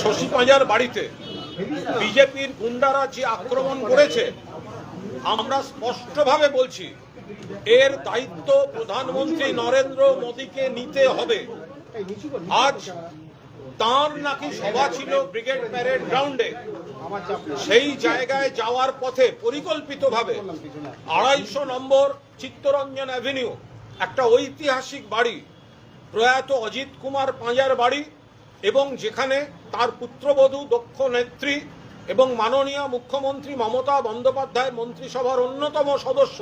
শশী পাঁজার বাড়িতে বিজেপির গুন্ডারা যে আক্রমণ করেছে, আমরা স্পষ্টভাবে বলছি এর দায়িত্ব প্রধানমন্ত্রী নরেন্দ্র মোদীকে নিতে হবে। আজ তার নাকি সভা ছিল ব্রিগেড প্যারেড গ্রাউন্ডে, সেই জায়গায় যাওয়ার পথে পরিকল্পিতভাবে 250 নম্বর চিত্তরঞ্জন অ্যাভিনিউ, একটা ঐতিহাসিক বাড়ি, প্রয়াত অজিত কুমার পাঁজার বাড়ি, এবং যেখানে তার পুত্রবধূ দক্ষ নেত্রী এবং মাননীয় মুখ্যমন্ত্রী মমতা বন্দ্যোপাধ্যায় মন্ত্রিসভার অন্যতম সদস্য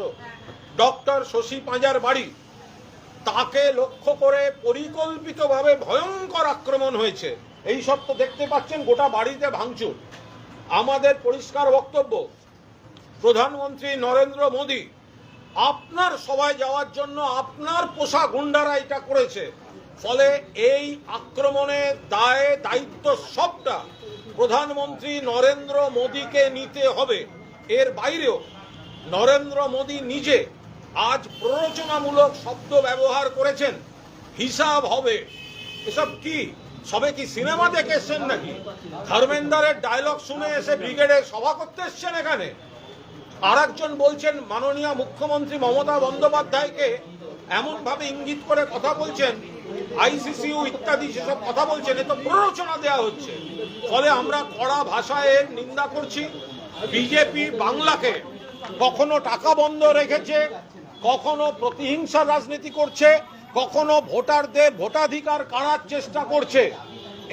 ডক্টর শশী পাঁজার বাড়ি, তাকে লক্ষ্য করে পরিকল্পিতভাবে ভয়ঙ্কর আক্রমণ হয়েছে। এই সব তো দেখতে পাচ্ছেন, গোটা বাড়িতে ভাঙচুর। আমাদের পরিষ্কার বক্তব্য, প্রধানমন্ত্রী নরেন্দ্র মোদী আপনার সভায় যাওয়ার জন্য আপনার পোষা গুন্ডারা এটা করেছে, ফলে এই আক্রমণের দায় দায়িত্ব সবটা প্রধানমন্ত্রী নরেন্দ্র মোদীকে নিতে হবে। এর বাইরেও নরেন্দ্র মোদী নিজে আজ প্ররোচনামূলক শব্দ ব্যবহার করেছেন, হিসাব হবে। এসব কি, সবে কি সিনেমা দেখে এসছেন নাকি? ধর্মেন্দ্রের ডায়লগ শুনে এসে ব্রিগেডের সভা করতে এসছেন এখানে? আর একজন বলছেন মাননীয় মুখ্যমন্ত্রী মমতা বন্দ্যোপাধ্যায়কে এমন ভাবে ইঙ্গিত করে কথা বলছেন, আইসিসিউ ইত্যাদি সেসব কথা বলছেন, এ তো প্ররোচনা দেওয়া হচ্ছে। ফলে আমরা কড়া ভাষায় এর নিন্দা করছি। বিজেপি বাংলাকে কখনো টাকা বন্ধ রেখেছে, কখনো প্রতিহিংসার রাজনীতি করছে, কখনো ভোটারদের ভোটাধিকার কাড়ার চেষ্টা করছে।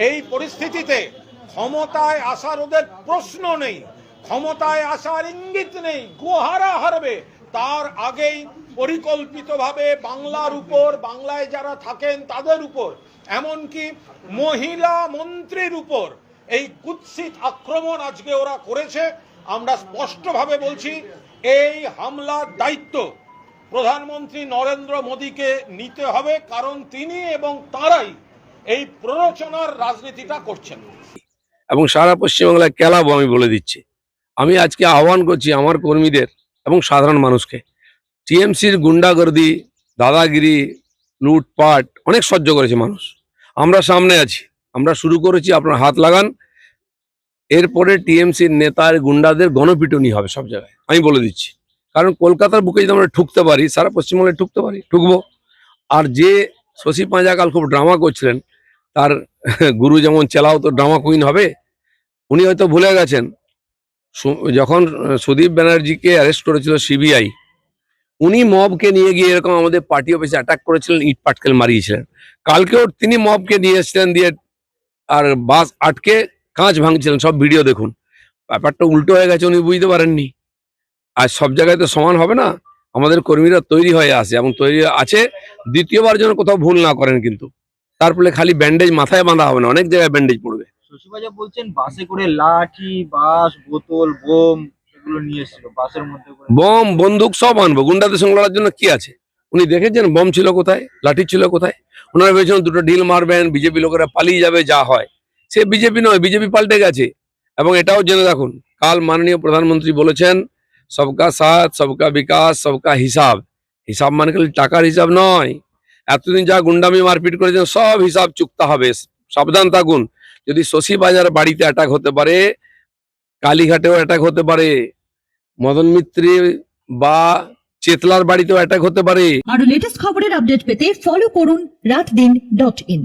এই পরিস্থিতিতে ক্ষমতায় আসার ওদের প্রশ্ন নেই, ক্ষমতায় আসার ইঙ্গিত নেই, গোহারা হারবে। তার আগেই পরিকল্পিতভাবে বাংলার উপর, বাংলায় যারা থাকেন তাদের উপর, এমনকি মহিলা মন্ত্রীর উপর এই কুৎসিত আক্রমণ আজকে ওরা করেছে। আমরা স্পষ্টভাবে বলছি, এই হামলার দায়িত্ব প্রধানমন্ত্রী নরেন্দ্র মোদীকে নিতে হবে, কারণ তিনি এবং তারাই এই প্ররোচনার রাজনীতিটা করছেন। এবং সারা পশ্চিমবাংলায় কেলাবো আমি বলে দিচ্ছি। আমি আজকে আহ্বান করছি আমার কর্মীদের এবং সাধারণ মানুষকে, টিএমসির গুন্ডাগর্দি, দাদাগিরি, লুটপাট অনেক সহ্য করেছে মানুষ। আমরা সামনে আছি, আমরা শুরু করেছি, আপনার হাত লাগান। এরপরে টিএমসির নেতার গুন্ডাদের গণপিটুনি হবে সব জায়গায়, আমি বলে দিচ্ছি। কারণ কলকাতার বুকে যদি আমরা ঠুকতে পারি, সারা পশ্চিমবঙ্গে ঠুকতে পারি, ঠুকবো। আর যে শশী পাঁজা কাল খুব ড্রামা করছিলেন, তার গুরু যেমন চেলাও তো ড্রামা কুইন হবে। উনি হয়তো ভুলে গেছেন, যখন সুদীপ ব্যানার্জিকে অ্যারেস্ট করেছিল সিবিআই, উনি মবকে নিয়ে গিয়ে এরকম আমাদের পার্টি অফিসে অ্যাটাক করেছিলেন, ইট পাটকেল মারিয়েছিলেন। কালকেও তিনি মবকে নিয়ে এসেছিলেন, দিয়ে আর বাস আটকে কাঁচ ভাঙছিলেন, সব ভিডিও দেখুন। ব্যাপারটা উল্টো হয়ে গেছে, উনি বুঝতে পারেননি। আর সব জায়গায় তো সমান হবে না, আমাদের কর্মীরা তৈরি হয়ে আসে এবং তৈরি আছে দ্বিতীয়বার যেন কোথাও ভুল না করেন। কিন্তু তার ফলে খালি ব্যান্ডেজ মাথায় বাঁধা হবে না, অনেক জায়গায় ব্যান্ডেজ পড়বে। শশী পাঁজা বলছেন বাসে করে লাঠি, বাঁশ, বোতল, বোম এগুলো নিয়ে এসেছিল বাসের মধ্যে করে। বম, বন্দুক সব আনবো, গুন্ডাদের সঙ্গে লড়ার জন্য কি আছে? উনি দেখেছেন বম ছিল কোথায়, লাঠি ছিল কোথায়? ওনারা ভেবেছেন দুটো ঢিল মারবেন, বিজেপি লোকেরা পালিয়ে যাবে, যা হয়। সে বিজেপি নয়, বিজেপি পাল্টে গেছে। এবং এটাও জেনে রাখুন, কাল মাননীয় প্রধানমন্ত্রী বলেছেন, সবকা সাথ, সবকা বিকাশ, সবকা হিসাব। হিসাব মানে খালি টাকার হিসাব নয়, এতদিন যা গুন্ডামি মারপিট করেছেন সব হিসাব চুকতে হবে। সাবধান থাকুন, যদি শশী পাঁজার বাড়িতে অ্যাটাক হতে পারে, কালীঘাটেও অ্যাটাক হতে পারে, মদন মিত্রি বা চেতলার বাড়িতেও অ্যাটাক হতে পারে। আরো লেটেস্ট খবরের আপডেট পেতে ফলো করুন রাতদিন.in।